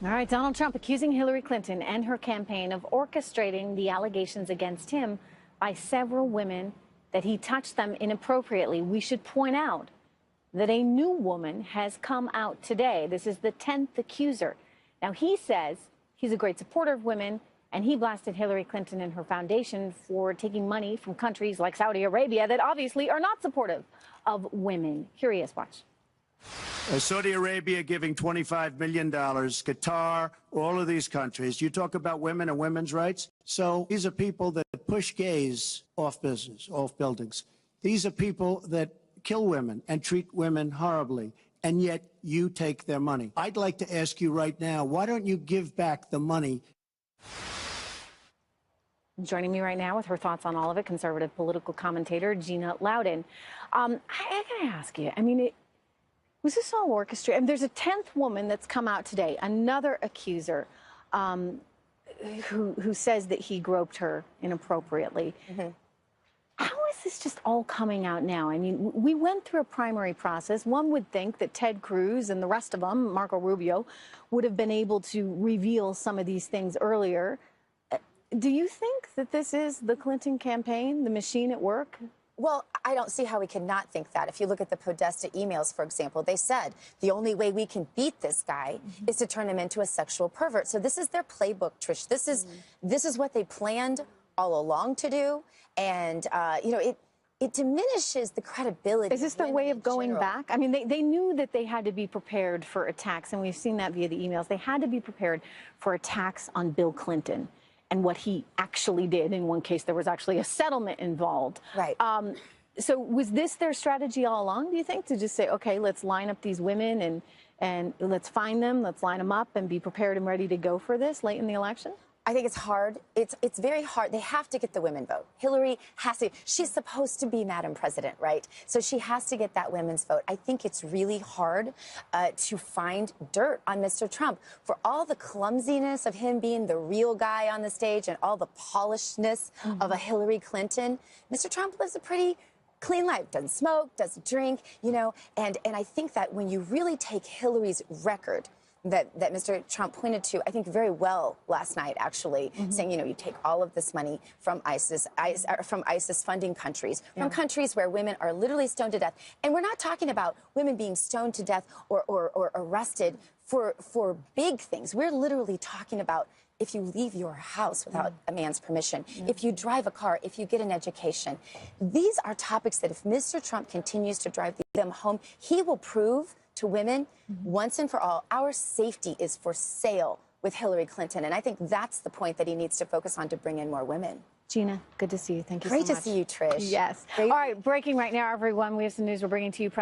All right, Donald Trump accusing Hillary Clinton and her campaign of orchestrating the allegations against him by several women that he touched them inappropriately. We should point out that a new woman has come out today. This is the 10th accuser. Now, he says he's a great supporter of women, and he blasted Hillary Clinton and her foundation for taking money from countries like Saudi Arabia that obviously are not supportive of women. Here he is, watch. Saudi Arabia giving $25 million, Qatar, all of these countries. You talk about women and women's rights. So these are people that push gays off business, off buildings. These are people that kill women and treat women horribly, and yet you take their money. I'd like to ask you right now, why don't you give back the money? Joining me right now with her thoughts on all of it, conservative political commentator Gina Loudon. I gotta ask you, I mean, was this all orchestrated? And there's a 10th woman that's come out today, another accuser, who says that he groped her inappropriately. How is this just all coming out now? I mean, we went through a primary process. One would think that Ted Cruz and the rest of them, Marco Rubio, would have been able to reveal some of these things earlier. Do you think that this is the Clinton campaign, the machine at work? Well, I don't see how we could not think that. If you look at the Podesta emails, for example, they said the only way we can beat this guy is to turn him into a sexual pervert. So this is their playbook, Trish. This is what they planned all along to do. And, you know, it diminishes the credibility. Is this their way of going back? I mean, they knew that they had to be prepared for attacks, and we've seen that via the emails. They had to be prepared for attacks on Bill Clinton and what he actually did. In one case, there was actually a settlement involved. Right. So was this their strategy all along, do you think, to just say, okay, let's line up these women and let's find them, let's line them up and be prepared and ready to go for this late in the election? I think it's hard. It's very hard. They have to get the women vote. Hillary has to. She's supposed to be Madam President, right? So she has to get that women's vote. I think it's really hard to find dirt on Mr. Trump for all the clumsiness of him being the real guy on the stage and all the polishedness of a Hillary Clinton. Mr. Trump lives a pretty clean life, doesn't smoke, doesn't drink, you know, and I think that when you really take Hillary's record that Mr. Trump pointed to, I think very well last night, actually, saying, you know, you take all of this money from ISIS funding countries, from countries where women are literally stoned to death. And we're not talking about women being stoned to death or arrested for big things. We're literally talking about if you leave your house without a man's permission, if you drive a car, if you get an education. These are topics that if Mr. Trump continues to drive them home, he will prove to women once and for all, our safety is for sale with Hillary Clinton. And I think that's the point that he needs to focus on to bring in more women. Gina, good to see you. Thank you so much. Great to see you, Trish. Yes. All right, breaking right now, everyone. We have some news we're bringing to you.